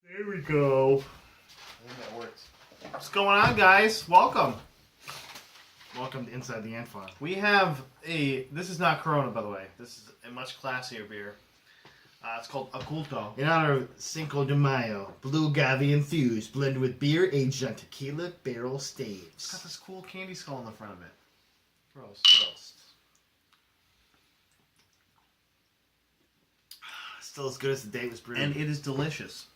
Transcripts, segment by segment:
There we go. I think that worked. What's going on, guys? Welcome. Welcome to Inside the Ant Farm. We have this is not Corona, by the way. This is a much classier beer. It's called Oculto. In honor of Cinco de Mayo, blue agave infused, blended with beer aged on tequila barrel It's staves. got this cool candy skull in the front of it. Gross. Still as good as the day it was brewed. And it is delicious.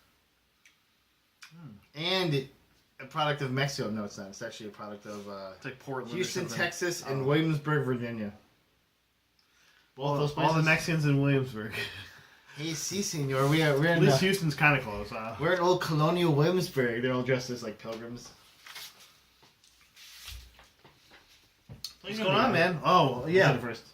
And a product of Mexico. No, it's not. It's actually a product of It's like Portland Houston, or something. Texas, and Williamsburg, Virginia. Both those places. All the Mexicans in Williamsburg. Hey, si, senor. We're At in least Houston's kind of close. we're in old colonial Williamsburg. They're all dressed as like pilgrims. What's going on, man? Oh, yeah. First.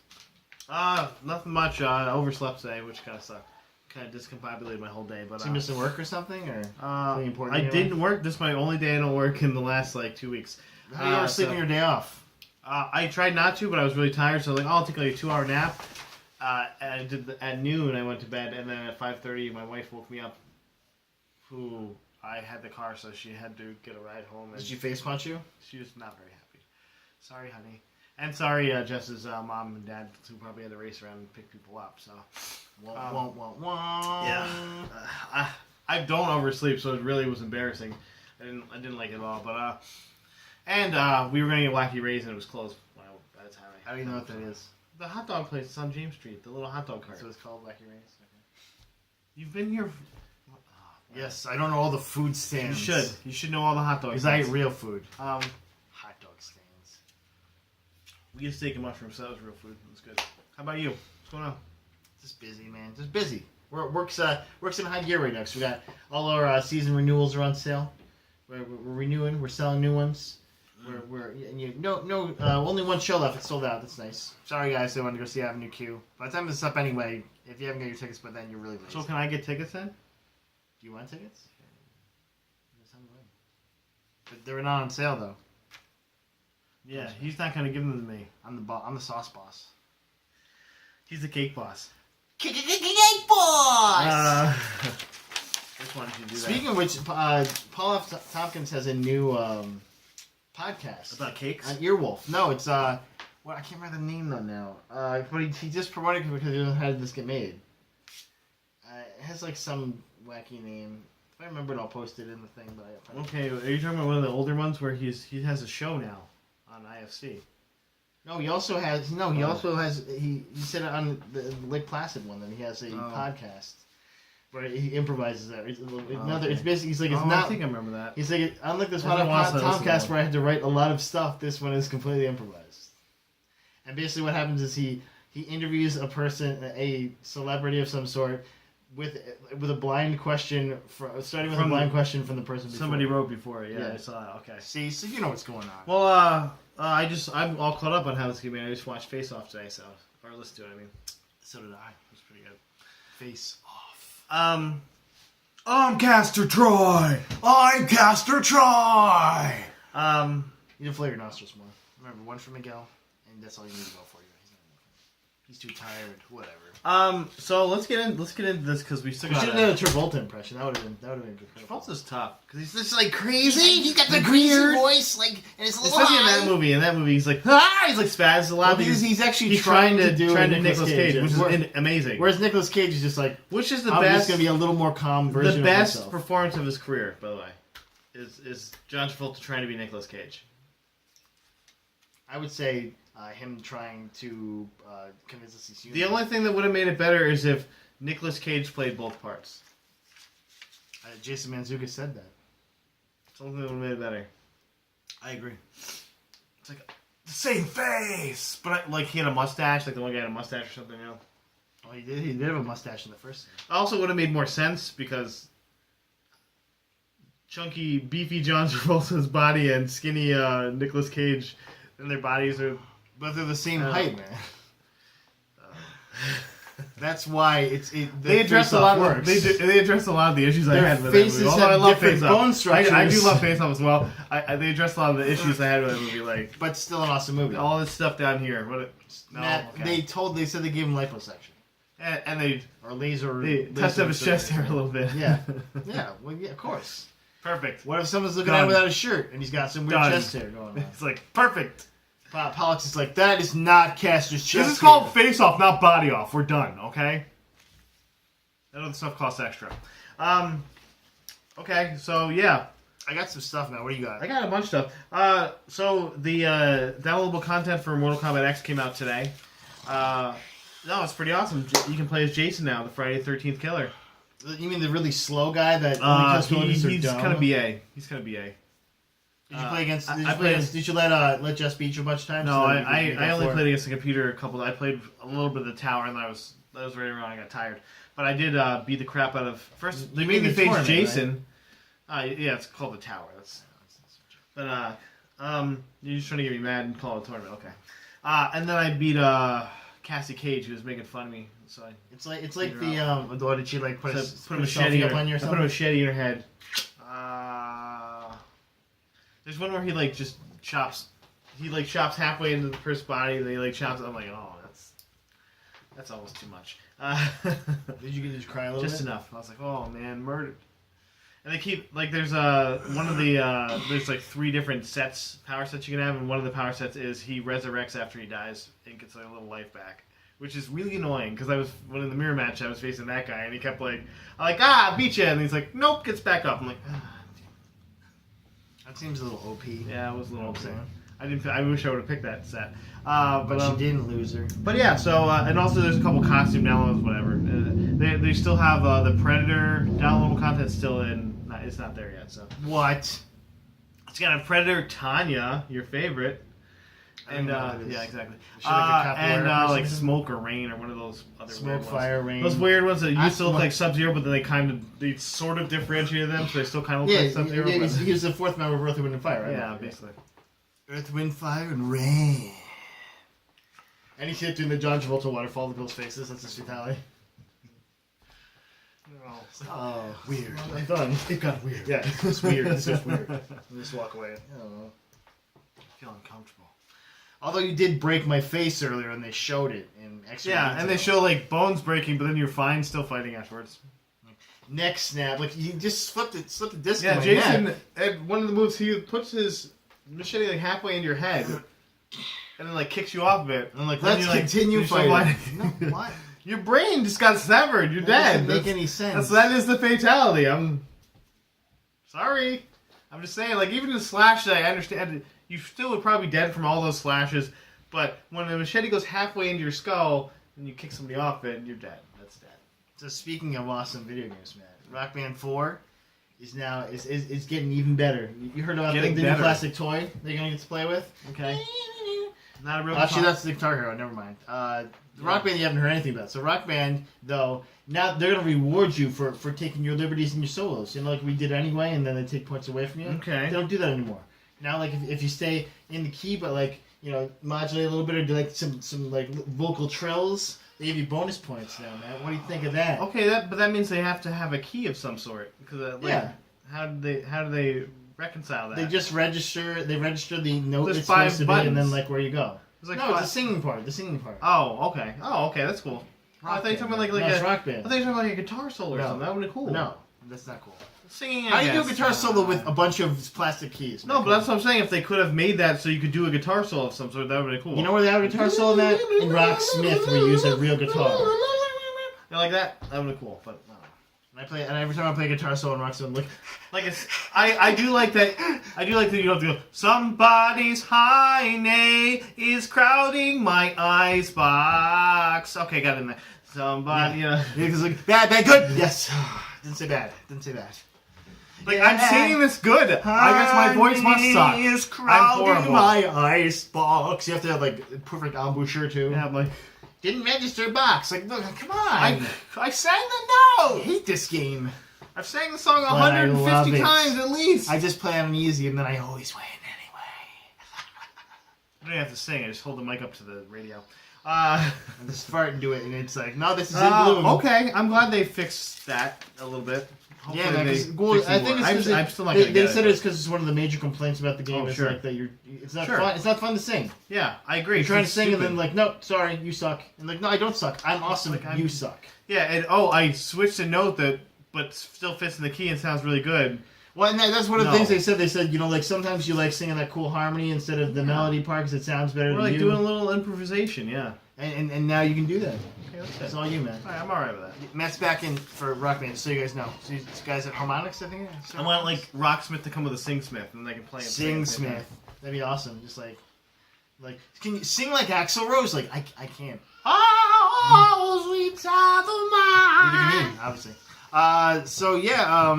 Nothing much. I overslept today, which kind of sucked. Kind of discombobulated my whole day. But So you missing work or something, or something important? I anyway? didn't work. This is my only day I don't work in the last 2 weeks. How do you ever sleep on your day off? I tried not to, but I was really tired, so I was like, I'll take like a 2-hour nap. And I did at noon. I went to bed, and then at 5:30, my wife woke me up. I had the car, so she had to get a ride home. And Did she face punch you? she was not very happy. Sorry, honey, and sorry, Jess's mom and dad, who probably had to race around and pick people up. So, yeah, I don't oversleep, so it really was embarrassing. I didn't like it at all. But we were gonna get Wacky Rays, and it was closed by the time. How do you know what that is? The hot dog place is on James Street, the little hot dog cart. So it's called Wacky Rays? Okay. You've been here. Yes, I don't know all the food You stands. should. You should know all the hot dogs. Because I eat real food. Um, Hot dog stands. we get steak and mushrooms. So that was real food. It was good. How about you? What's going on? Just busy, man. Just busy. Work's in high gear right now. So we got all our season renewals are on sale. We're renewing. We're selling new ones. Only one show left. It's sold out. That's nice. Sorry, guys. I wanted to go see Avenue Q. By the time this is up anyway, if you haven't got your tickets by then, you're really lazy. So can I get tickets then? Do you want tickets? But they're not on sale though. Yeah, he's not gonna give them to me. I'm the sauce boss. He's the cake boss. Cake boss. Just wanted you to do that. Speaking of which, Paul F. Tompkins has a new podcast About cakes? on Earwolf. No, it's I can't remember the name though now. But he just promoted it because he doesn't know how did this get made. It has like some wacky name. If I remember it, I'll post it in the thing. But Okay, are you talking about one of the older ones where he has a show now on IFC? No, he also has. He said it on the Lake Placid one that he has a podcast where he improvises that. It's basically he's like it's not. I think I remember that. He's like unlike this I Tomcast where I had to write a lot of stuff. This one is completely improvised. And basically, what happens is he interviews a person, a celebrity of some sort, with a blind question starting with a blind question from the person before. Somebody wrote before it. Yeah, Yeah. I saw that. Okay. See, so you know what's going on. Well, I'm all caught up on how this game. I just watched Face Off today, or listened to it. I mean, So did I. it was pretty good. Face off. I'm Caster Troy. I'm Caster Troy. You need to flare your nostrils more. Remember, one for Miguel, and that's all you need to go for. He's too tired. Whatever. So let's get into this because we still You got. should have done a Travolta impression. That would have been good. Travolta's tough because he's Just like crazy. He's got the crazy voice, like, and it's a little especially in high. that movie. In that movie, he's like he's like spazzed a lot. Well, because he's actually he's trying to do Nicolas Cage, which is amazing. Whereas Nicolas Cage is just like, Which is the I'm best? just gonna be a little more calm version The of best myself. performance of his career, by the way, is John Travolta trying to be Nicolas Cage. I would say him trying to convince us he's human. The only thing that would have made it better is if Nicolas Cage played both parts. Jason Mantzoukas said that. It's the only thing that would have made it better. I agree. It's like the same face, but like he had a mustache, like the one guy had a mustache or something. You know. Well, he did. He did have a mustache in the first scene. Also, would have made more sense because chunky, beefy John Travolta's body and skinny Nicolas Cage, and their bodies are. But they're the same height, man. That's why They address a lot. Works. They address a lot of the issues I Their had with that faces movie. have Although I love different Face bone Off. structures. I do love Face Off as well. They address a lot of the issues I had with that movie, like But still an awesome movie. all this stuff down here. They said they gave him liposuction. And they laser touched up his chest hair a little bit. Yeah. Yeah, well, yeah, of course. Perfect. What if someone's looking Done. at him without a shirt and he's got some weird Done. chest hair going on? It's like, perfect. Pollux is like, that is not Caster's chest This is hair. called face off, not body off. We're done, okay? That other stuff costs extra. Okay, so yeah. I got some stuff now. What do you got? I got a bunch of stuff. So the downloadable content for Mortal Kombat X came out today. No, it's pretty awesome. You can play as Jason now, the Friday the 13th killer. You mean the really slow guy that only kills people because they're he's dumb? kind of BA. He's kind of BA. Did you play against? Did you let Jess beat you a bunch of times? No, so I only played against the computer a couple. I played a little bit of the tower, and that was right around. I got tired, but I did beat the crap out of first. They made me face Jason. Right? Yeah, it's called the tower. But you're just trying to get me mad and call it a tournament. Okay. And then I beat Cassie Cage, who was making fun of me. So it's like the what did she like put a machete up on you or I something? put a machete in her head. There's one where he like just chops. He like chops halfway into the person's body. They like chops. I'm like, oh, that's almost too much. Did you cry a little Just bit? enough. I was like, oh man, murdered. And they keep like there's one of the there's like 3 different power sets you can have, and one of the power sets is he resurrects after he dies and gets like a little life back, which is really annoying because when in the mirror match I was facing that guy and he kept like I beat you, and he's like nope, gets back up. I'm like that seems a little OP. yeah, it was a little OP. saying. I wish I would have picked that set, but she didn't lose her. But yeah, so and also there's a couple costume downloads, whatever. They still have the Predator downloadable content still in. It's not there yet. So What? it's got a Predator Tanya, your favorite, and yeah, exactly. She like a capoeira And person? like Smoke or Rain or one of those other Smoke, weird ones. Fire, Rain. Those weird ones that used to look like Sub-Zero, but then they sort of differentiated them, so they still kind of look like Sub-Zero. Yeah, but- he was the 4th member of Earth, Wind, and Fire, right? yeah, basically. Earth, Wind, Fire, and Rain. And he hit doing the John Travolta waterfall to people's faces. That's his fatality. Oh, weird. I'm done. It got weird. Yeah, it's weird. It's just weird. I'll just walk away. I don't know. I feel uncomfortable. Although you did break my face earlier and they showed it in extra Yeah, detail. and they show like bones breaking, but then you're fine still fighting afterwards. neck snap. Like you just slipped the disc. Yeah, in my Jason, neck. at one of the moves, he puts his machete like halfway into your head, and then like kicks you off of it. And like Let's continue you're still fighting. fighting. No, what? Your brain just got severed. You're That dead. doesn't make any sense. That is the fatality. I'm sorry. I'm just saying, like, even the slash that I understand, you still would probably be dead from all those slashes, but when the machete goes halfway into your skull and you kick somebody off it, you're dead. That's dead. So speaking of awesome video games, man, Rock Band 4 is now is getting even better. You heard about the Getting new better. plastic toy they're gonna get to play with? Okay. Not a real Actually, guitar. that's the Guitar Hero. Never mind. Rock Band, you haven't heard anything about. So Rock Band, though, now they're gonna reward you for taking your liberties and your solos. You know, like we did anyway, and then they take points away from you. Okay. They don't do that anymore. Now, like if you stay in the key, but like modulate a little bit or do like some like vocal trills, they give you bonus points now, man. What do you think of that? Okay, but that means they have to have a key of some sort. Because Yeah. How do they reconcile that? They just register. They register the note There's it's 5 supposed to be, and buttons. then like where you go. It's like No, five- it's the singing part. The singing part. Oh, okay. That's cool. I thought you were talking about like no, it's a. Rock I Band. thought you were talking about like a guitar solo or No. something. That would be cool. No, that's not cool. Singing. How I do you do a guess. guitar solo with a bunch of plastic keys? No, but that's what I'm saying. If they could have made that so you could do a guitar solo of some sort, that would be cool. You know where they have a guitar solo at? In Rocksmith, we use a real guitar. You like that? That would be cool. But And every time I play a guitar solo in Rocksmith, look, like it's, I do like that. I do like that you don't have to go. Somebody's hyena is crowding my ice box. Okay, got it in there. Somebody, because like bad, good, yes. Didn't say bad. Like I'm singing this good. I guess my voice must suck. Is I'm crowding horrible. my ice box. You have to have like perfect embouchure too. Yeah, I'm like Didn't register box. Like, look, come on. I sang the I note. hate this game. I've sang the song I 150 love it. times at least. I just play on easy and then I always win anyway. I don't have to sing. I just hold the mic up to the radio. I just fart and do it, and it's like, no, this is in bloom. Okay, I'm glad they fixed that a little bit. Hopefully man. they 'Cause- fix well, it I think more. it's because I'm still not gonna they get said it. it's because it's one of the major complaints about the game. Oh, is sure. like that it's not Sure. fun. It's not fun to sing. Yeah, I agree. You're trying to It's sing stupid. and then like, no, sorry, you suck. And like, no, I don't suck. I'm awesome. Like, you suck. Yeah, and I switched a note but still fits in the key and sounds really good. Well, and that's one of the No. things they said. They said, like sometimes you like singing that cool harmony instead of the melody part because it sounds better We're to like you. doing a little improvisation, yeah. And now you can do that. Okay, that's It's it. all you, man. Alright, I'm alright with that. Matt's back in for rock band, so you guys know. So these guys at Harmonix, I think. I want like Rocksmith to come with a Singsmith and they can play it. Sing Smith. That'd be awesome. Just like, can you sing like Axl Rose? Like I can't. Oh, sweet child Neither of can mine. you, obviously. So yeah.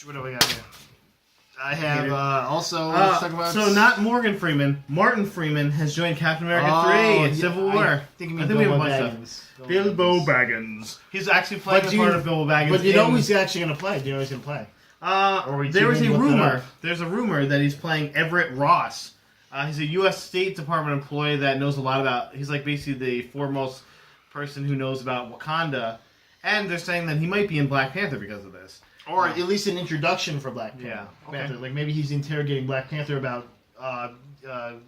What do we got here? I have also. Let's talk about. So not Morgan Freeman. Martin Freeman has joined Captain America 3 in Civil War. I think we have we have a Bilbo bunch of Baggins. stuff. Bilbo Baggins. He's actually playing But the you- part of Bilbo Baggins. But you know in- who's actually going to play? Do you know who's going to play? Or we there was a didn't look that rumor. up. There's a rumor that he's playing Everett Ross. He's a U.S. State Department employee that knows a lot about. He's like basically the foremost person who knows about Wakanda, and they're saying that he might be in Black Panther because of this. Or at least an introduction for Black Panther. Yeah, okay. Panther. Like maybe he's interrogating Black Panther about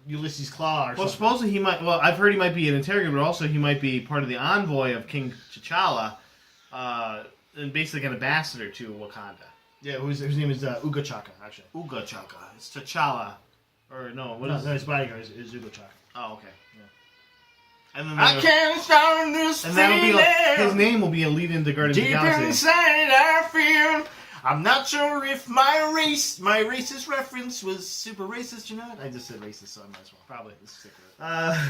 Ulysses Claw or Well, something. supposedly he might. Well, I've heard he might be an interrogator, but also he might be part of the envoy of King T'Challa, and basically an ambassador to Wakanda. Yeah, whose name is Uga Chaka, actually. Uga Chaka. It's T'Challa, or no? What is? No, his bodyguard is Uga Chaka. Oh, okay. And then I can't stand this and that'll be like, feeling his name will be a lead into Guardians of the deep Galaxy. inside I feel. I'm not sure if my racist reference was super racist or not. I just said racist, so I might as well. Probably. Let's stick with it.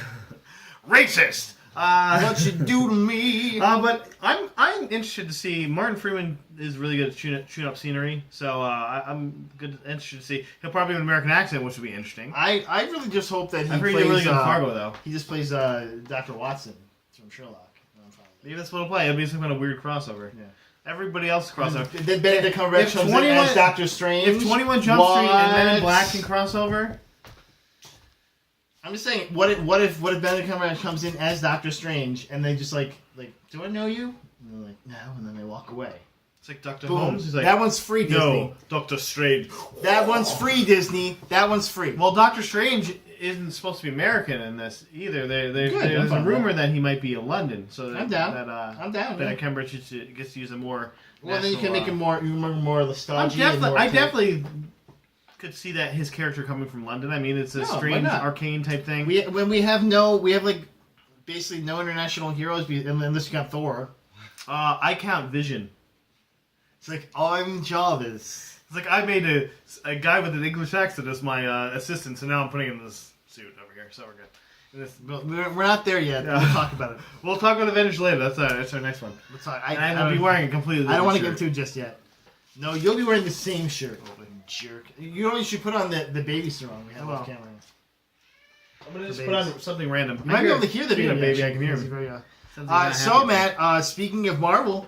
Racist. What you do to me? But I'm interested to see. Martin Freeman is really good at shooting up scenery, so I'm interested to see. He'll probably have an American accent, which would be interesting. I really just hope that he I've heard plays. he's really good at Fargo, though. He just plays Dr. Watson from Sherlock. I'm fine with Maybe that's what it'll play. It'll be some kind of weird crossover. Yeah. Everybody else crossover. Then Benedict Cumberbatch If comes in 21 as Doctor Strange. If 21 Jump Street and Men in What? Black can crossover, I'm just saying, what if Benedict Cumberbatch comes in as Doctor Strange and they just like, do I know you? And they're like, no, and then they walk away. it's like Dr. Boom. Holmes. He's like, That one's free, Disney. no, Doctor Strange. That one's free, Disney. That one's free. Well, Doctor Strange isn't supposed to be American in this either. Good, There's I'm a fine with rumor that he might be in London. So that, I'm down. That, I'm down, Benedict yeah. Cumberbatch gets to use a more. Well, then you national, can make him more nostalgia. I definitely could see that his character coming from London. I mean, it's a No, why strange not? arcane type thing. We have like basically no international heroes unless you got Thor. I count Vision. It's like I'm Jarvis. It's like I made a guy with an English accent as my assistant, so now I'm putting him in this suit over here. So we're good. But we're not there yet. Yeah. We'll talk about it. We'll talk about Avengers later. That's our next one. Let's talk. And I'll be wearing a completely I don't want to different get into it just yet. No, you'll be wearing the same shirt. Jerk. You know you should put on the baby sarong we have Well. off camera. I'm gonna just The put on babies. something random. You might be able to hear the Speaking baby. of baby, I actually. can hear He's him. very, Sounds like he's not so happy. Matt, speaking of Marvel,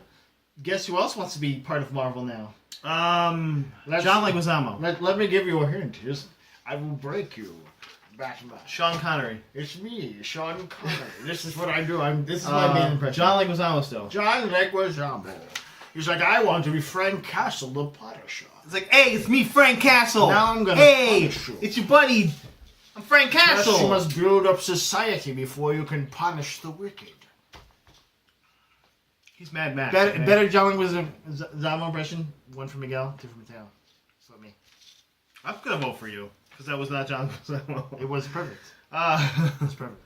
guess who else wants to be part of Marvel now? John Let's- Leguizamo, Let me give you a hint. I will break you. Back and back. Sean Connery, It's me, Sean Connery. This is what I do. This is my main impression. John Leguizamo still. John Leguizamo. He's like, I want to be Frank Castle, the Punisher. It's like, hey, it's me, Frank Castle. Now I'm gonna Hey, punish you. it's your buddy. I'm Frank First, you Castle. must build up society before you can punish the wicked. He's Mad Max. Better, okay? better John Leguizamo impression. One for Miguel, two for Mateo. So me. I'm gonna vote for you because that was not John Leguizamo. It was perfect. It was perfect.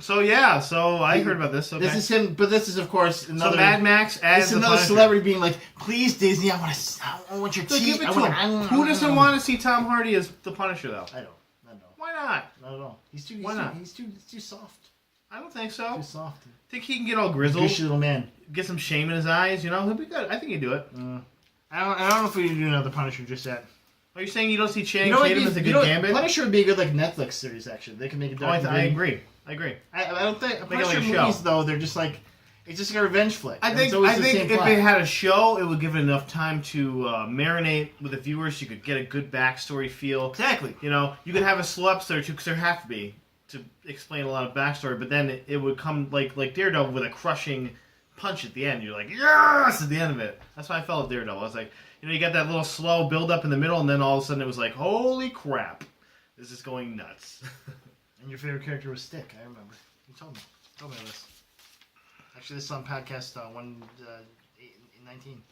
So yeah, so I heard about this. Okay. This is him, but this is of course another. so Mad Max This as is the another Punisher. celebrity being like, please Disney, I want your So teeth. give it to him. Who doesn't want to see Tom Hardy as the Punisher though? I don't. I know. Why not? Not at all. He's too. Why not? He's too soft. I don't think so. Too soft. Think he can get all grizzled, Gushy little man. get some shame in his eyes? You know, he'll be good. I think he'd do it. I don't know if we can do another Punisher just yet. Are you saying you don't see Channing You know what? Tatum as a You good know what? Gambit? Punisher would be a good like Netflix series. Actually, they can make it. Oh, I agree. I agree. I don't think Make it like Punisher a show. movies though. They're just like it's just like a revenge flick. I And think it's always the same if plot. they had a show, it would give it enough time to marinate with the viewers. You could get a good backstory feel. Exactly. You know, you could have a slow episode or two because there have to be to explain a lot of backstory. But then it would come like Daredevil with a crushing punch at the end. You're like, yes, at the end of it. That's why I felt Daredevil. I was like, you got that little slow build up in the middle, and then all of a sudden it was like, holy crap, this is going nuts. And your favorite character was Stick. I remember. You told me. This. Actually, this is on podcast 119.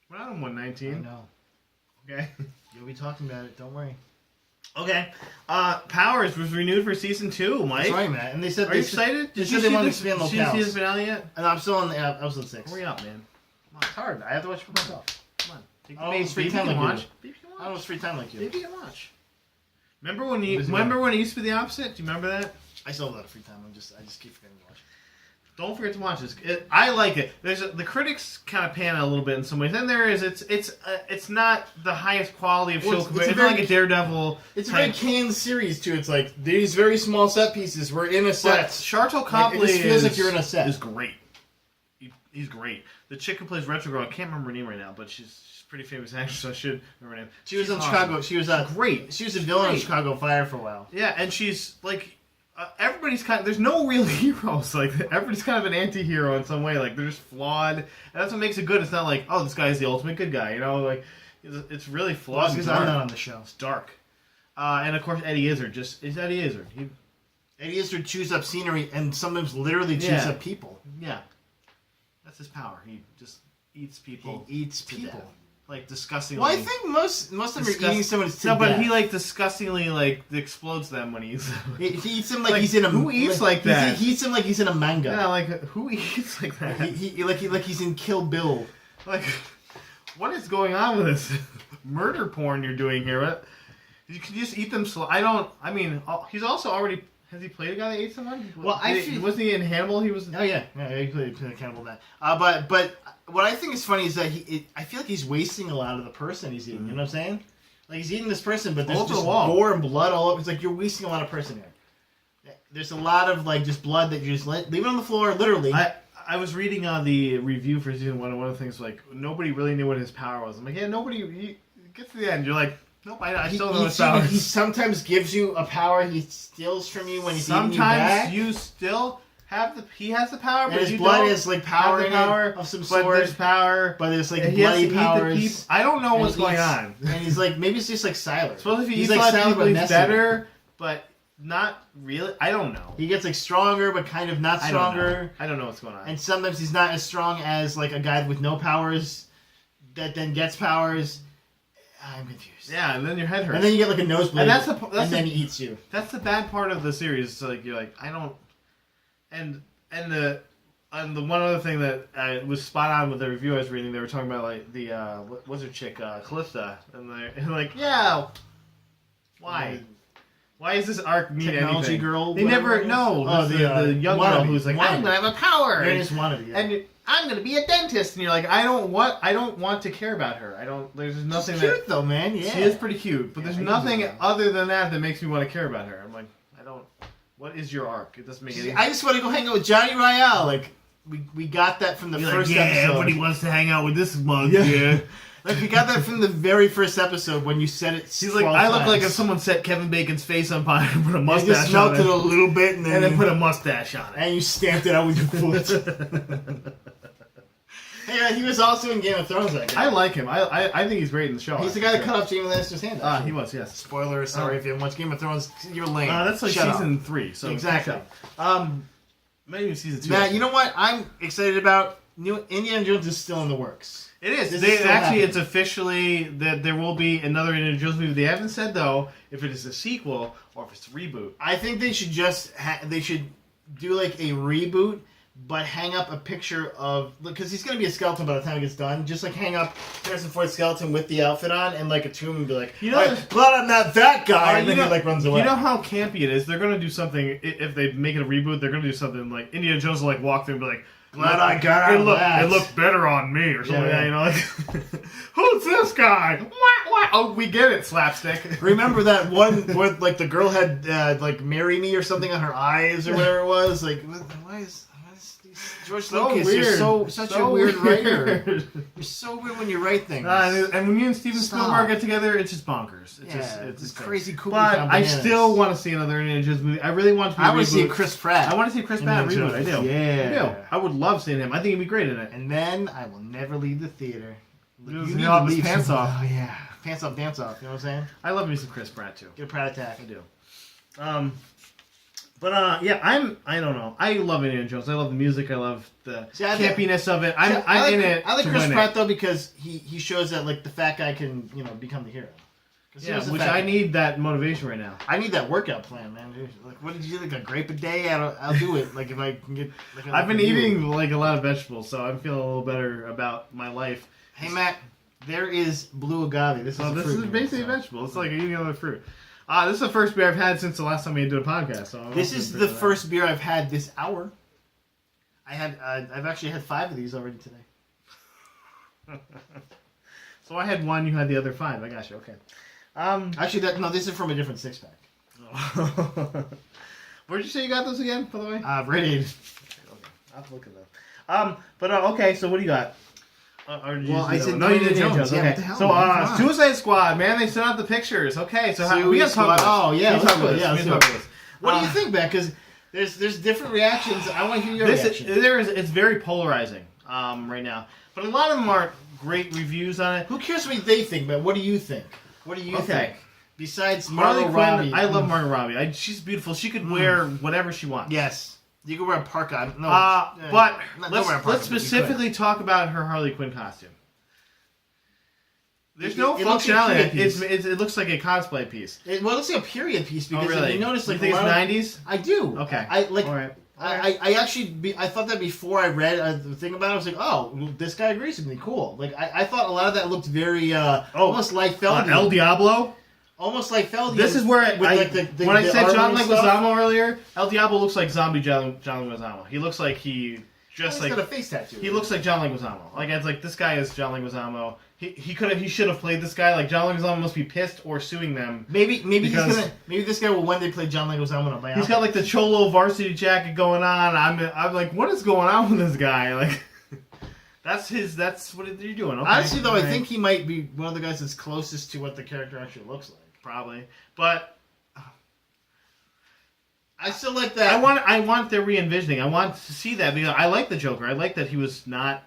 We're not on 119. I know. Okay. You'll be talking about it. Don't worry. Okay. Powers was renewed for season 2, Mike. Sorry, Matt. And they said Are you excited? Did you see want to expand locales? Did you see the finale yet? And I'm still on the episode 6. Hurry up, man. It's hard. I have to watch it for myself. Come on. Take I don't have free time like you do. Baby can I don't have free time like you. Baby can watch. Remember when it used to be the opposite? Do you remember that? I still have a lot of free time. I just keep forgetting to watch. Don't forget to watch this. I like it. The critics kind of pan it a little bit in some ways. And there is it's not the highest quality of show. It's like a Daredevil. It's a very canned series too. It's like these very small set pieces. We're in a set. Charlton Copley it just feels like you're in a set. Is great. He's great. The chick who plays Retro Girl, I can't remember her name right now, but she's a pretty famous actress, so I should remember her name. She was in Chicago. She was great. She was a villain in Chicago Fire for a while. Yeah, and she's like. Everybody's kind of, there's no real heroes. Like, everybody's kind of an anti-hero in some way. Like, they're just flawed. And that's what makes it good. It's not like, oh, this guy's the ultimate good guy. You know, like, it's really flawed. Because I'm not on the show. It's dark. And, of course, Eddie Izzard. It's Eddie Izzard. Eddie Izzard chews up scenery and sometimes literally chews up people. Yeah. That's his power. He just eats people. He eats people. Death. Like, disgustingly. Well, I think most of them are eating someone to No, but death. he, like, disgustingly, like, explodes them when he eats them. He eats them like he's in a... Who eats like that? He eats them like he's in a manga. Yeah, like, who eats like that? Like he's in Kill Bill. Like, what is going on with this murder porn you're doing here? What? You can just eat them slow. He's also already... Has he played a guy that ate someone? Well, wasn't he in Hannibal? He was... Oh, yeah. He played a cannibal man. But what I think is funny is that I feel like he's wasting a lot of the person he's eating. You know what I'm saying? Like, he's eating this person, but there's just gore and blood all over. It's like you're wasting a lot of person here. There's a lot of, like, just blood that you just leave it on the floor, literally. I was reading the review for season 1, and one of the things, like, nobody really knew what his power was. I'm like, yeah, nobody... Get to the end, you're like... Nope, I still know his powers. He sometimes gives you a power he steals from you when he's eating you back. Sometimes you still have he has the power, and but his blood is like power in it of some sort. But there's power. But there's like bloody powers. I don't know what's going on. And he's like, maybe it's just like Siler. Suppose if he he's eats like a lot of people, he's messy. better, but not really. I don't know. He gets like stronger, but kind of not stronger. I don't know what's going on. And sometimes he's not as strong as like a guy with no powers that then gets powers. I'm confused. Yeah, and then your head hurts. And then you get like a nosebleed. And then he eats you. That's the bad part of the series. It's like you're like, I don't. And the one other thing that was spot on with the review I was reading, they were talking about like the what's her chick, Calista, and they're like, yeah, why? Why is this arc mean Technology anything? girl. They never know. Oh, the young girl who's like, I'm gonna have a power. They just wanted it. And I'm gonna be a dentist, and you're like, I don't want to care about her. There's nothing. She's cute though, man. Yeah, she is pretty cute, but there's nothing other than that makes me want to care about her. I'm like, I don't. What is your arc? It doesn't make any sense. I just want to go hang out with Johnny Royale. Like we got that from the first episode. Everybody wants to hang out with this mug. Yeah. Like, we got that from the very first episode when you said it. She's like, I look like if someone set Kevin Bacon's face on fire and put a mustache on it. You just melted a little bit and then put a mustache on it. And you stamped it out with your foot. Hey, he was also in Game of Thrones, that guy. I like him. I think he's great in the show. He's the guy that cut off Jaime Lannister's hand. He was, yes. Spoiler, sorry if you haven't watched Game of Thrones, you're lame. That's like season 3. So exactly. Maybe season 2. Matt, you know what I'm excited about? New Indiana Jones is still in the works. It is. It's officially that there will be another Indiana Jones movie. They haven't said though if it is a sequel or if it's a reboot. I think they should they should do like a reboot, but hang up a picture of, because he's gonna be a skeleton by the time it gets done. Just like hang up Harrison Ford's skeleton with the outfit on and like a tomb and be like, glad I'm not that guy, and then he like runs away. You know how campy it is. They're gonna do something if they make it a reboot. They're gonna do something like Indiana Jones will like walk through and be like, glad I got it looked better on me, or something like that, you know, like, who's this guy? Oh, we get it, slapstick. Remember that one where, like, the girl had, like, marry me or something on her eyes or whatever it was? Like, why is George So Lucas, weird. you're such a weird writer. You're so weird when you write things. And when you and Steven Stop. Spielberg get together, it's just bonkers. It's It's just crazy cool. But I still want to see another Indiana Jones movie. I really want to. I want to see Chris Pratt. I want to see Chris Pratt Indiana reboot. I do. Jones. Yeah. I do. I would love seeing him. I think he'd be great in it. And then I will never leave the theater. You need to leave pants off. Oh yeah, pants off, dance off. You know what I'm saying? I love me some Chris Pratt too. Get a Pratt attack. I do. Yeah, I don't know. I love Indiana Jones. I love the music. I love the campiness of it. I'm in it. I like to Chris win Pratt it. though because he shows that like the fat guy can become the hero. Yeah, which I need that motivation right now. I need that workout plan, man. Dude. Like, what did you like a grape a day? I'll do it. Like if I can get. Like, I've been eating like a lot of vegetables, so I'm feeling a little better about my life. Hey Matt, there is blue agave. This is Basically a vegetable. It's like eating another fruit. This is the first beer I've had since the last time we did a podcast. So this is the first beer I've had this hour. I've actually had 5 of these already today. So I had 1, you had the other 5. I got you. Okay. Actually, this is from a different 6-pack. Where'd you say you got those again, by the way? Radiated. Okay. I'll have to look it up. Okay, so what do you got? I said no, you didn't. Jones. Yeah, Okay. what the hell, man? Suicide Squad, man, they sent out the pictures. Okay, so we got to talk about this. Oh, yeah, let's do it. Yeah, let's do it. This. What do you think, Matt? Because there's different reactions. I want to hear your reaction. It's very polarizing right now, but a lot of them aren't great reviews on it. Who cares what they think, Matt? What do you think? What do you think? Besides Harley Margot Quinn, Robbie. I love Margot Robbie. She's beautiful. She could wear whatever she wants. Yes. You can wear a parka. No, but wear a parka, let's specifically talk about her Harley Quinn costume. There's no functionality. It looks like a cosplay piece. It looks like a period piece because really? if you notice, like, you think it's 90s? I do. Okay. I like. All right. I actually I thought that before I read the thing about it. I was like, oh, this guy agrees with me. Cool. Like I thought a lot of that looked very almost like Feldy. El Diablo. Almost like Feldy. This is where when I said John Leguizamo earlier, El Diablo looks like zombie John Leguizamo. He looks like he's got a face tattoo. He looks like John Leguizamo. Like it's like this guy is John Leguizamo. He should have played this guy. Like John Leguizamo must be pissed or suing them. Maybe this guy will one day play John Leguizamo on a biopic. He's got like the Cholo varsity jacket going on. I'm like, what is going on with this guy? Like that's what you're doing. Okay. Honestly though, I think he might be one of the guys that's closest to what the character actually looks like. Probably, but I still like that. I want their re-envisioning. I want to see that because I like the Joker. I like that he was not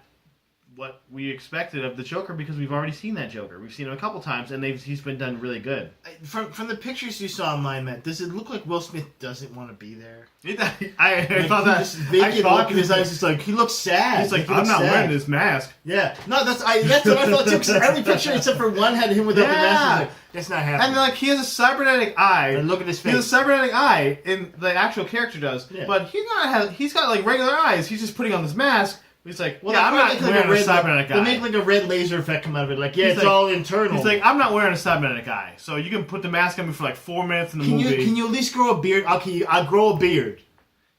what we expected of the Joker because we've already seen that Joker. We've seen him a couple times, and he's been done really good. From the pictures you saw online, Matt, does it look like Will Smith doesn't want to be there? I thought that. Just vacant look in his eyes. Just like he looks sad. He's like, I'm not wearing this mask. Yeah, no, that's what I thought too. Because every picture except for one had him without the mask. Like, that's not happening. And like he has a cybernetic eye. And look at his face. He has a cybernetic eye, and the actual character does. Yeah. But he's got like regular eyes. He's just putting on this mask. He's like, well, yeah, I'm not wearing a cybernetic eye. They make like a red laser effect come out of it. Like, yeah, He's it's like, all internal. He's like, I'm not wearing a cybernetic eye. So you can put the mask on me for like 4 minutes in the movie. Can you at least grow a beard? Okay, I'll grow a beard.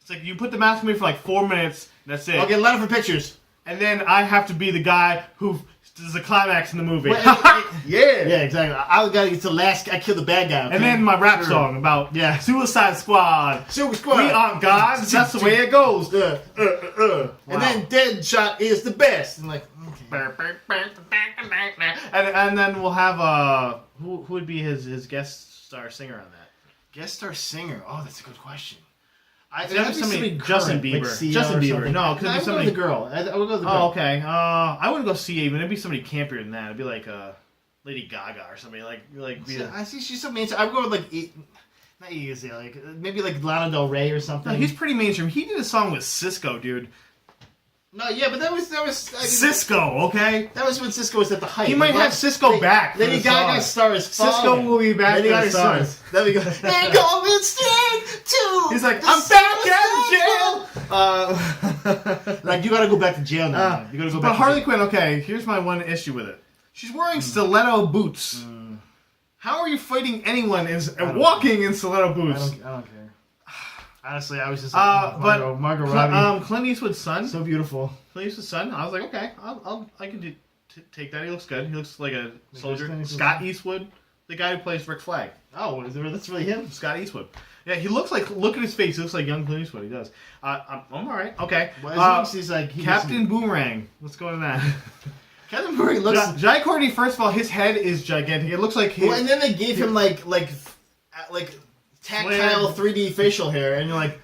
It's like, you put the mask on me for like 4 minutes, that's it. I'll get a letter for pictures. And then I have to be the guy who does the climax in the movie. Yeah, exactly. I got it's the last. I killed the bad guy. Okay? And then my rap song about Suicide Squad. We aren't gods. That's the way it goes. Wow. And then Deadshot is the best. And like, okay. And then we'll have who would be his guest star singer on that? Guest star singer. Oh, that's a good question. Somebody Justin Bieber. Like Justin Bieber. No, because be somebody. The girl. I would go with the girl. Oh, okay. I wouldn't go see even. It'd be somebody campier than that. It'd be like Lady Gaga or somebody I see she's so mainstream. I would go with like not easy, like maybe like Lana Del Rey or something. No, he's pretty mainstream. He did a song with Cisco, dude. No, yeah, but that was Cisco, okay? That was when Cisco was at the height. He might have Cisco back. Lady Gaga's star is falling. Cisco will be back for the song. There we go. And going straight to. He's like, I'm back out of jail. Like you got to go back to jail now. You got to go back. But Harley Quinn, okay. Here's my one issue with it. She's wearing stiletto boots. How are you fighting anyone walking in stiletto boots? I don't care. Honestly, I was just like, Margot Robbie. Clint Eastwood's son. So beautiful. Clint Eastwood's son. I was like, okay, I can take that. He looks good. He looks like a soldier. Clint Scott Eastwood. The guy who plays Rick Flag. Oh, that's really him? Scott Eastwood. Yeah, he looks like. Look at his face. He looks like young Clint Eastwood. He does. I'm all right. Okay. Well, as long as he's like Captain Boomerang. Let's go to that. Captain Boomerang looks. Jai Courtney. First of all, his head is gigantic. It looks like his. Well, and then they gave him like tactile 3D facial hair, and you're like.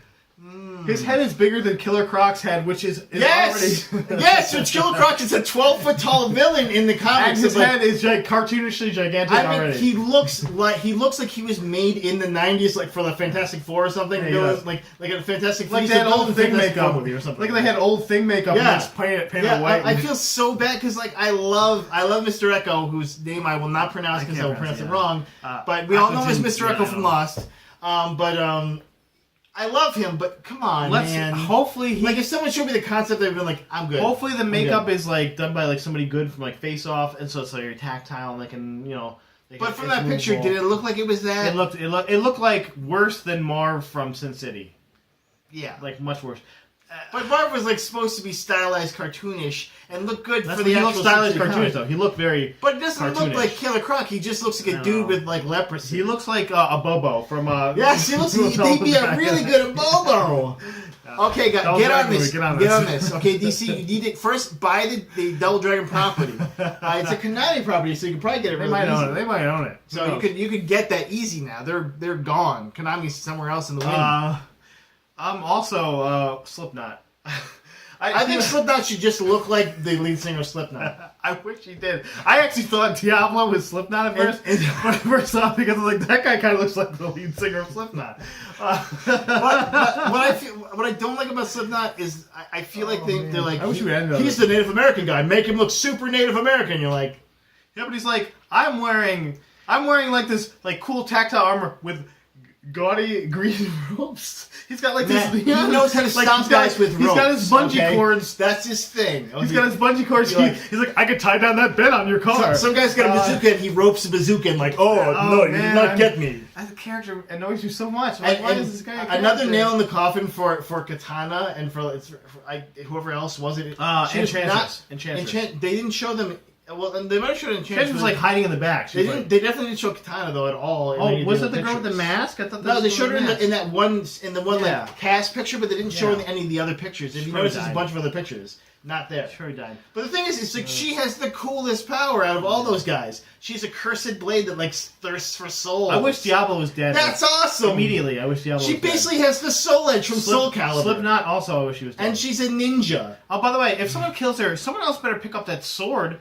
His head is bigger than Killer Croc's head, which is yes, already... yes. So Killer Croc is a 12-foot tall villain in the comics. And his head is cartoonishly gigantic already. He looks like he was made in the 90s, like for the Fantastic Four or something. Yeah, like a Fantastic like that old Thing makeup movie or something. Like they had old Thing makeup and just painted white. I feel so bad because like I love Mr. Echo, whose name I will not pronounce because I will pronounce it wrong. But we all know him as Mr. Echo from Lost. I love him, but come on, man. Hopefully, if someone showed me the concept, they'd be like, "I'm good." Hopefully, the makeup is like done by like somebody good from like Face Off, and so it's like very tactile, and they can But from that picture, did it look like it was that? It looked like worse than Marv from Sin City. Yeah, like much worse. But Marv was like supposed to be stylized, cartoonish, and look good That's for the he actual looked stylized, cartoonish cartoonish though. He looked very. But it doesn't look like Killer Croc. He just looks like a dude with like leprosy. He looks like a Bobo from. Yes, he looks. He'd be a really good at Bobo. Okay, get on this. Get on this. Okay, DC, you need to first buy the Double Dragon property. It's a Konami property, so you can probably get it. They might own it. They might own it. So you could get that easy now. They're gone. Konami's somewhere else in the wind. Also Slipknot. I think Slipknot should just look like the lead singer of Slipknot. I wish he did. I actually thought Diablo was Slipknot at first, but I first saw it because I was like, that guy kind of looks like the lead singer of Slipknot. What I don't like about Slipknot is I feel like they're like, I wish we had he's the Native American guy. Make him look super Native American. You're like, yeah, but he's like, I'm wearing like this like cool tactile armor with gaudy green ropes. He's got like this. He knows how to stop guys with ropes. He's got his bungee cords. That's his thing. He's got his bungee cords. He's like, I could tie down that bed on your car. Some guy's got a bazooka and he ropes a bazooka and like, no, you did not get me. That character annoys you so much. Like, why is this guy another nail in the coffin for Katana and for whoever else was it? Enchantress. They didn't show them. Well, they might have showed Enchantress. She was like hiding in the back. They definitely didn't show Katana though at all. Was it the girl with the mask? I thought no, they showed her in the one like cast picture, but they didn't show her in any of the other pictures. If you notice, there's a bunch of other pictures not there. Sure died. But the thing is, it's like she has the coolest power out of all those guys. She's a cursed blade that like thirsts for souls. I wish Diablo was dead. That's awesome. Immediately, I wish Diablo was dead. She basically has the soul edge from Soul Calibur. Slipknot also, I wish she was dead. And she's a ninja. Oh, by the way, if someone kills her, someone else better pick up that sword.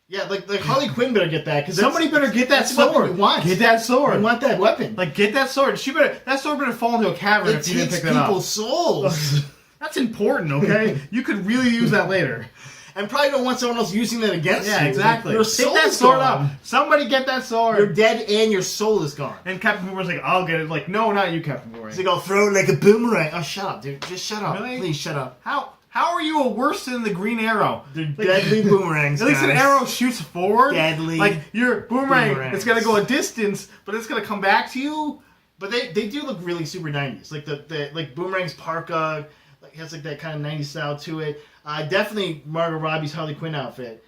Yeah, like Harley Quinn better get that. Somebody better get that sword. Get that sword. We want that weapon. Like, get that sword. That sword better fall into a cavern if you didn't pick that up. It takes people's souls. That's important, okay? You could really use that later. And probably don't want someone else using that against you. Yeah, exactly. Your soul that sword up. Somebody get that sword. You're dead and your soul is gone. And Captain Boomerang's like, I'll get it. Like, no, not you, Captain Boomerang. He's like, I'll throw it like a boomerang. Oh, shut up, dude. Just shut up. Really? Please shut up. How are you a worse than the Green Arrow? They're deadly boomerangs. At least an arrow shoots forward. Deadly. Like your boomerang, it's gonna go a distance, but it's gonna come back to you. But they do look really super 90s. Like the like Boomerang's parka, like has like that kind of 90s style to it. Definitely Margot Robbie's Harley Quinn outfit.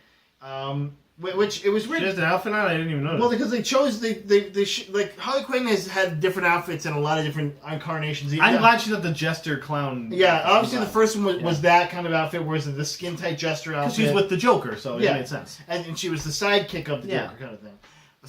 Which it was weird. She has an outfit on? I didn't even notice. Well, because they chose like Harley Quinn has had different outfits and a lot of different incarnations. I'm glad she's not the jester clown. Yeah, obviously the first one was that kind of outfit, whereas the skin tight jester outfit. Because she's with the Joker, so it made sense. And she was the sidekick of the Joker kind of thing.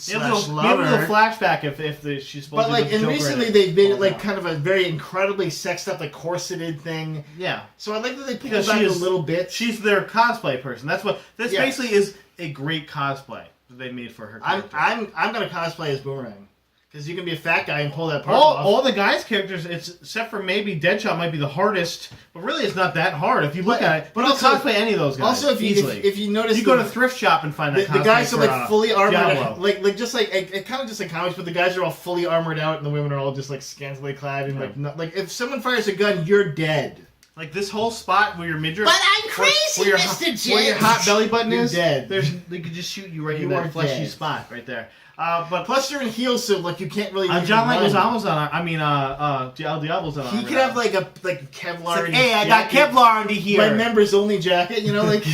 Maybe a little flashback if she's supposed to. But like, and recently they've made it like kind of a very incredibly sexed up, like corseted thing. Yeah. So I like that they pulled back a little bit. She's their cosplay person. This basically is a great cosplay that they made for her character. I'm gonna cosplay as Boomerang. Because you can be a fat guy and pull that part off. All the guys' characters, except for maybe Deadshot, might be the hardest. But really, it's not that hard if you look at it. But also cosplay any of those guys. Also, if you notice, you go to thrift shop and find that the guys are like fully armored, Diablo. like just like it kind of just like comics, but the guys are all fully armored out, and the women are all just like scantily clad, and like if someone fires a gun, you're dead. Like this whole spot where your midriff, but I'm crazy, Mr. Jets. Where your hot belly button is, dead. They could just shoot you right in that fleshy spot right there. But plus you're in heels, so like you can't really. John Leguizamo's on. I mean, Diablo's on. He could have like Kevlar. Like, hey, I got Kevlar under here. My members only jacket, you know, like.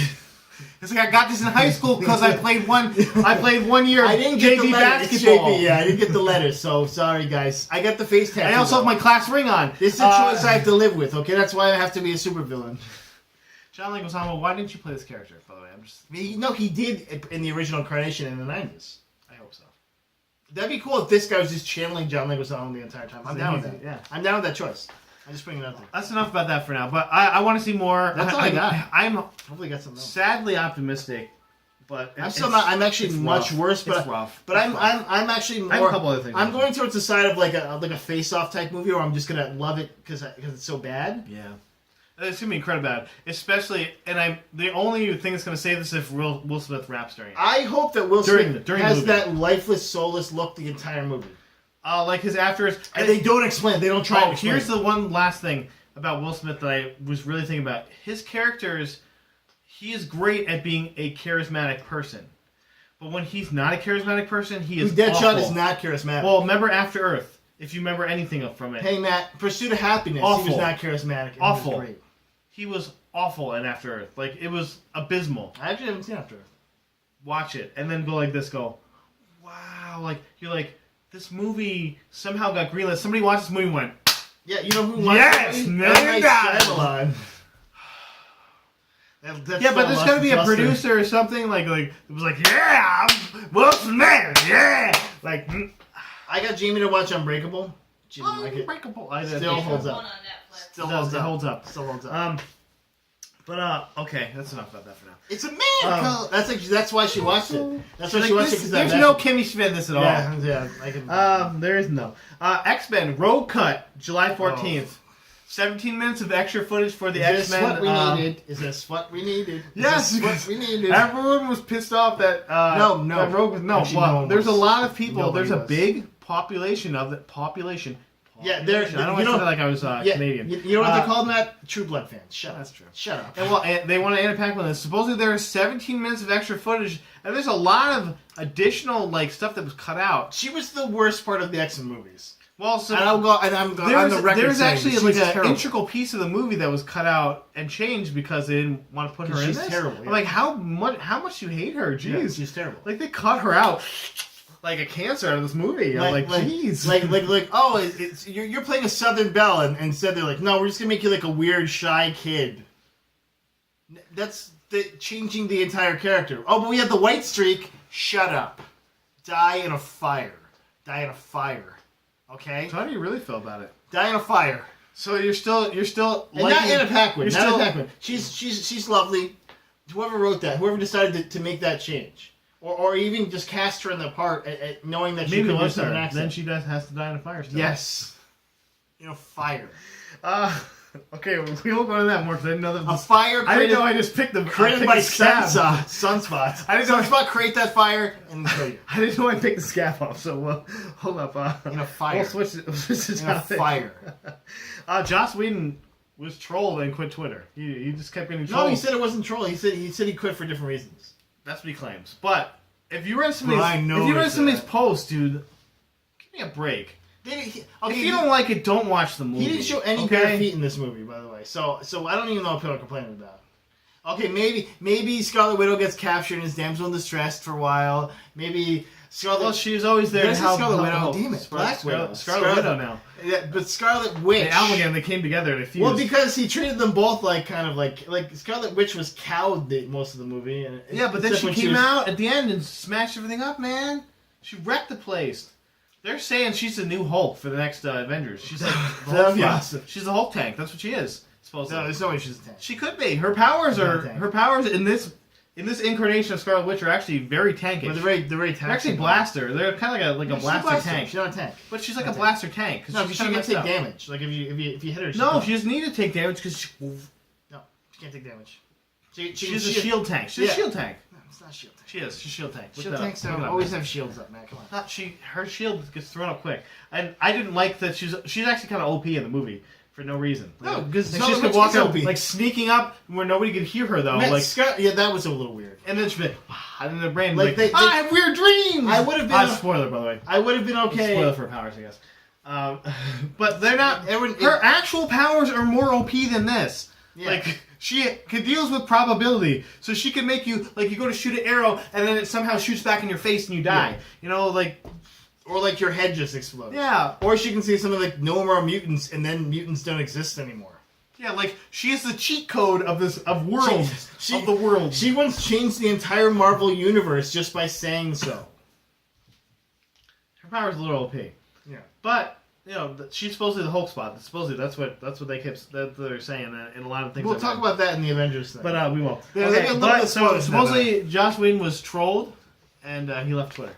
It's like I got this in high school because I played 1 year I didn't get JV the letter. It's basketball. JV, yeah, I didn't get the letter, so sorry, guys. I got the face tattoo. I also have my class ring on. This is a choice I have to live with, okay? That's why I have to be a supervillain. John Leguizamo, why didn't you play this character, by the way? He did in the original incarnation in the 90s. I hope so. That'd be cool if this guy was just channeling John Leguizamo the entire time. I'm down with that. Yeah. I'm down with that choice. I'm just bringing it up there. That's enough about that for now, but I want to see more. That's all I got. I'm Hopefully got something else. sadly optimistic, but I'm still not. I'm actually much worse, but it's rough. But I'm actually more. I have a couple other things. I'm going towards the side of like a face-off type movie, where I'm just gonna love it because it's so bad. Yeah, it's gonna be incredibly bad, especially. And the only thing that's gonna save this if Will Smith raps during it. I hope that Will Smith during has the movie. that lifeless, soulless look the entire movie, Like his after. and they don't explain. They don't try. to explain. Here's the one last thing about Will Smith that I was really thinking about. His characters, he is great at being a charismatic person. But when he's not a charismatic person, he is Deadshot awful. is not charismatic. Well, remember After Earth, if you remember anything from it. Hey, Matt, Pursuit of Happiness, he Awful. was not charismatic. And Awful. He was great. He was awful in After Earth. Like, it was abysmal. I actually haven't seen After Earth. Watch it, and then go like this, go, wow, like, you're like, this movie somehow got greenlit. Somebody watched this movie and went, Yeah, you know who watched yes, it? $1 million. Shyamalan. Yeah, but there's gotta be a producer or something, like, it was like, yeah, Will Smith, yeah! Like, I got Jamie to watch Unbreakable. She didn't like it. Unbreakable. Still holds One up. on Netflix. Still It does, holds it up. holds up. Still holds up. Okay, that's enough about that for now. It's a man. That's why she watched it. That's why she watched it. There's no Kimmy Schmidt in this at all. Yeah. I can. There is no. X-Men Road Cut, July 14th. 17 minutes of extra footage for the Is this X-Men. what we needed? Is this what we needed? Yes, Is this what we needed? Everyone was pissed off that No. that Rogue was no. Actually, Well, no one there's a was. lot of people. Nobody There's a was. big population of the population. Yeah, there. I don't want to say that like I was Canadian. You know what they're called, Matt? True Blood fans. Shut up. That's true. Shut up. And well, they want to Anna Paquin. Supposedly there are 17 minutes of extra footage, and there's a lot of additional like stuff that was cut out. She was the worst part of the X-Men movies. Well, so And I'm on the record there's saying actually she's like an terrible. integral piece of the movie that was cut out and changed because they didn't want to put her in She's this. terrible, I'm yeah. like, how much you hate her? Jeez, Yeah, she's terrible. Like they cut her out like a cancer out of this movie. I'm like, jeez. It's you're playing a Southern Belle, and instead they're like, no, we're just gonna make you like a weird, shy kid. That's changing the entire character. Oh, but we have the white streak. Shut up. Die in a fire. Die in a fire. Okay? So how do you really feel about it? Die in a fire. So you're still And not Anna Paquin. You're Not still, Anna Paquin. She's lovely. Whoever wrote that, whoever decided to make that change, or even just cast her in the part, knowing that she maybe could it do was Southern her. accent. Then she has to die in a fire. Still. Yes. In a fire. Okay, we won't go into that more because I didn't know that. A fire I didn't created, know I just picked the created I by picked the scab. sunspots. I didn't know- Sunspot create that fire and kill you. I didn't know I picked the scab off. So hold up. In a fire. We'll switch this In a topic. fire. Joss Whedon was trolled and quit Twitter. He just kept getting trolled. No, he said it wasn't troll. He said he quit for different reasons. That's what he claims. But if you read some of Brian these, if you read knows some of these that. posts, dude, give me a break. Okay, If you don't like it, don't watch the movie. he didn't show any okay? bare feet in this movie, by the way. So I don't even know what people are complaining about. Okay, maybe Scarlet Widow gets captured and is damsel in distress for a while. Maybe Scarlet. Well, she was always there. There's to help. Scarlet Widow. help. Damn it, Black Widow. Scarlet Widow now. Yeah, but Scarlet Witch. The Amalgam, they came together to fuse. Well, because he treated them both like Scarlet Witch was cowed most of the movie. And yeah, but then except she when came was- out at the end and smashed everything up, man. She wrecked the place. They're saying she's the new Hulk for the next Avengers. She's like the Hulk, Yeah. she's the Hulk tank. That's what she is. Supposedly. No, there's no way she's a tank. She could be. Her powers Not are a tank. her powers in this incarnation of Scarlet Witch are actually very tankish. But they're very They're actually taxing. blaster. They're kind of like a She's blaster tank. She's not a tank. But she's like a Not a blaster tank. 'cause No, she's she kinda can messed take up. damage. Like if you hit her. She's No, gone. she doesn't need to take damage because No, she can't take damage. she's a shield tank. She's a Yeah. shield tank. No, it's not a shield tank. She is. She's a shield tank. Look Shield that up. tanks Look it up. always have shields up, man. Come on. Her shield gets thrown up quick, and I didn't like that. She's actually kind of OP in the movie for no reason. No, because like, Scarlet she just could Witch walk is up, OP. like sneaking up where nobody could hear her though. Man, Like, yeah, that was a little weird. and then she'd be and then the brain Like, like, they- I have weird dreams. I would have been. Spoiler by the way. I would have been okay. Spoiler for powers, I guess. But they're not. Everyone- Her actual powers are more OP than this. Yeah. Like She deals with probability, so she can make you like you go to shoot an arrow and then it somehow shoots back in your face and you die. Yeah. You know, like or like your head just explodes. yeah, Or she can say something like no more mutants, and then mutants don't exist anymore. yeah, like she is the cheat code of worlds of the world. She once changed the entire Marvel universe just by saying so. Her power's a little OP. Yeah. But you know, she's supposedly the Hulk spot. Supposedly that's what they're saying in a lot of things. We'll I've talk read. about that in the Avengers thing. But we won't. There'll Okay, be a little but bit of so spoilers about supposedly Joss Whedon was trolled, and he left Twitter.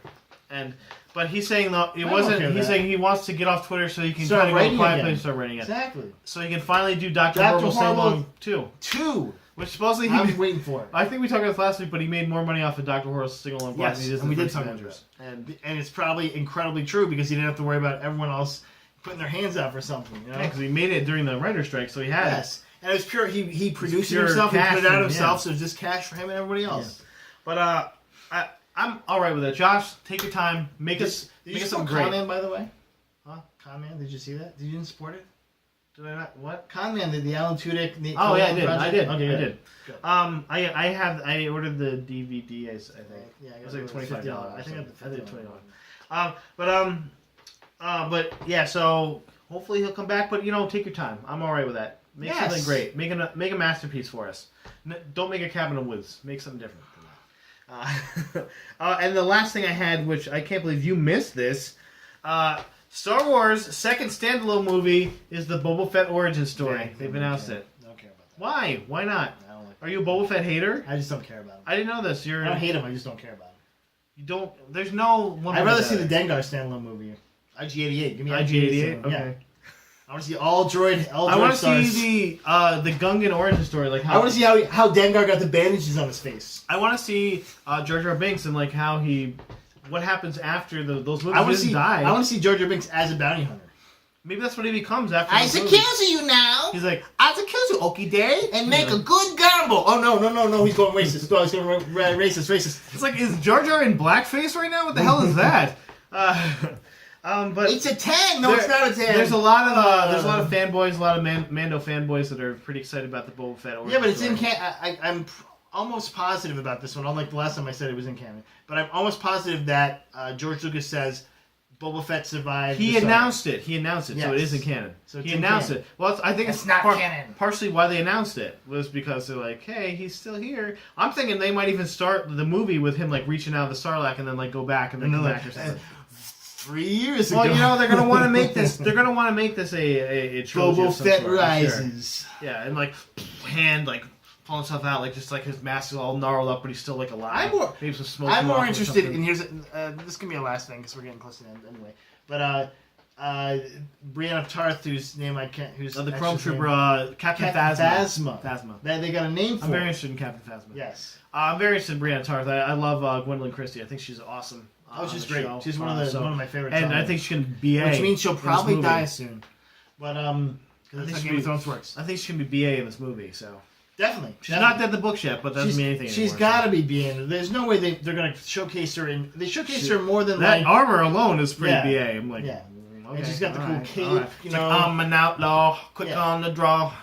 But he's saying though it I'm wasn't. okay with He's that. saying he wants to get off Twitter so he can Start kind of go writing quietly again. and start writing again. Exactly. So he can finally do Dr. Dr. Horrible Sing Horrible Along 2. 2. Which supposedly I'm waiting for it. I think we talked about this last week, but he made more money off of Dr. Horrible Sing Along Block Yes, than he did and we the did first talk about Avengers. And it's probably incredibly true because he didn't have to worry about everyone else putting their hands out for something. You know? Yeah, because he made it during the writer's strike, so he had Yes. And it was pure. He produced it pure himself. He cash put it out from- himself, yeah. so it was just cash for him and everybody else. But I'm all right with it. Josh, take your time. Make us Did make you us support something great. Con Man, by the way? Huh? Con Man? Did you see that? Did you didn't support it? Did I not? What? Con Man, the Alan Tudyk. Nate Oh yeah, I Cohen did. project? I did. Okay, I good. did. Good. I ordered the DVD. I think Yeah, it was like $25. I think I did $20. $21. But yeah. So hopefully he'll come back. But you know, take your time. I'm all right with that. Make Yes. something great. Make a masterpiece for us. Don't make a Cabin of Woods. Make something different. And the last thing I had, which I can't believe you missed this, Star Wars' second standalone movie is the Boba Fett origin story. Yeah, They've announced it. I don't care about that. Why? Why not? I don't like Are you a Boba Fett hater? I just don't care about him. I didn't know this. I don't hate him. I just don't care about him. You don't. There's no one. I'd rather see the Dengar standalone movie. IG-88. Give me IG-88. Okay. Yeah. I want to see all droid. I want to see the Gungan origin story. Like how I want to see how Dengar got the bandages on his face. I want to see Jar Jar Binks and like how he. What happens after those movies? I want to He see. doesn't die. I want to see Jar Jar Binks as a bounty hunter. Maybe that's what he becomes after. I those movies. accuse you now. He's like, I accuse you, Okie Day, and make a good gamble. Oh no! He's going racist. No, he's going racist. it's like, is Jar Jar in blackface right now? What the hell is that? But It's a 10. No, it's not a 10. there's a lot of fanboys, a lot of Mando fanboys that are pretty excited about the Boba Fett origin Yeah, but it's story. in canon. I'm almost positive about this one. Unlike the last time I said it was in canon, but I'm almost positive that George Lucas says Boba Fett survived. He the summer. announced it. He announced it, so it Yes. is in canon. So it's he in announced canon. it. Well, I think It's it's not canon. Partially why they announced it was because they're like, "Hey, he's still here." I'm thinking they might even start the movie with him like reaching out of the Sarlacc and then like go back and then come back or something. 3 years ago. Well, you know they're gonna want to make this. They're gonna want to make this a trilogy Boba of some Fett sort, I'm sure. rises. Yeah, and like hand like pulling stuff out, like just like his mask is all gnarled up, but he's still like alive. Maybe some smoke. I'm come more off or interested something. in here's this can be a last thing because we're getting close to the end anyway. But Brianna Tarth, whose name I can't, who's the extra Chrome name- Trooper, Captain Phasma. Phasma. They got a name for. I'm very it. interested in Captain Phasma. Yes. I'm very interested in Brianna Tarth. I love Gwendolyn Christie. I think she's awesome. Oh, she's on the great. show. She's one of my favorites. And on I there. think she can BA, which means she'll in this probably movie. die soon. But because I that's think how she Game of be- Thrones works. I think she can be BA in this movie. So Definitely. she's not dead the books yet, but that doesn't mean anything. She's anymore, got so. to be being. There's no way they're going to showcase her in. They showcase her more than That like. armor alone is pretty Yeah. BA. I'm like, Yeah. okay, And she's got the cool alright, cape, alright. you It's know. like, I'm an outlaw, quick Yeah. on the draw.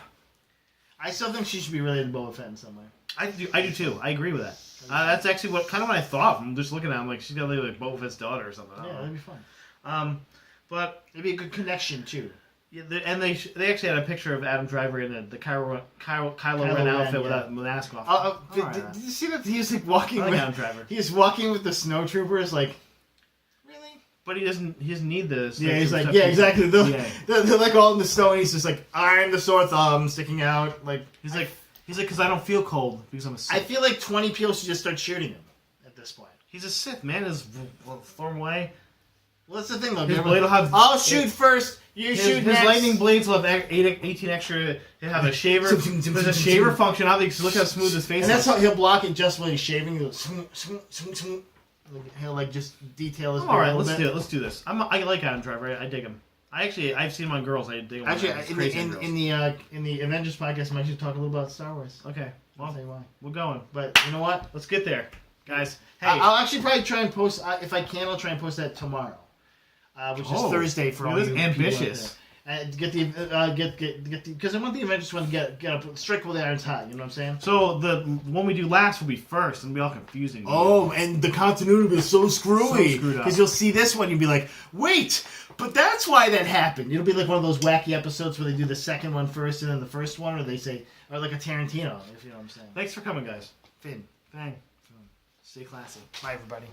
I still think she should be related to Boba Fett in some way. I do too. I agree with that. That's actually what I thought. I'm just looking at it. I'm like, she's got like Boba Fett's daughter or something. I don't Yeah, know. that'd be fun. But It'd be a good connection too. yeah, they actually had a picture of Adam Driver in the Kylo Ren Ren, outfit yeah. without the mask off. Did you see that he was like walking I like with Adam Driver. he was walking with the snowtroopers like really? But he doesn't need this. Yeah, he's like, yeah, exactly. Yeah. They're like all in the snow, and he's just like, I'm the sore thumb sticking out. Like He's like, because I don't feel cold because I'm a Sith. I feel like 20 people should just start shooting him at this point. He's a Sith, man. Throw him away. Well, that's the thing, though. His blade will have. I'll shoot first. You His shoot next. lightning blades will have 18 extra. He'll have a shaver. There's a shaver function. How they look how smooth his face And that's is. how he'll block it just when he's shaving. He'll, he'll like just detail his. All right, beard a let's little do bit. it. Let's do this. I like Adam Driver. I dig him. I've seen him on girls. I dig him. Actually, He's crazy on girls. in the Avengers podcast, I might should talk a little about Star Wars. Okay, I'll well, tell you why. we're going. But you know what? Let's get there, guys. Hey, I'll actually probably try and post if I can. I'll try and post that tomorrow, which is Thursday for look all at you this, people out ambitious. And get the because I want the Avengers one to get up strike while the iron's hot. You know what I'm saying? So the one we do last will be first, and it'll be all confusing. Oh, and the continuity will be so screwy. So screwed up. Because you'll see this one, you'll be like, wait, but that's why that happened. It'll be like one of those wacky episodes where they do the second one first and then the first one, or they say, or like a Tarantino, if you know what I'm saying. Thanks for coming, guys. Finn, Bang. stay classy. Bye, everybody.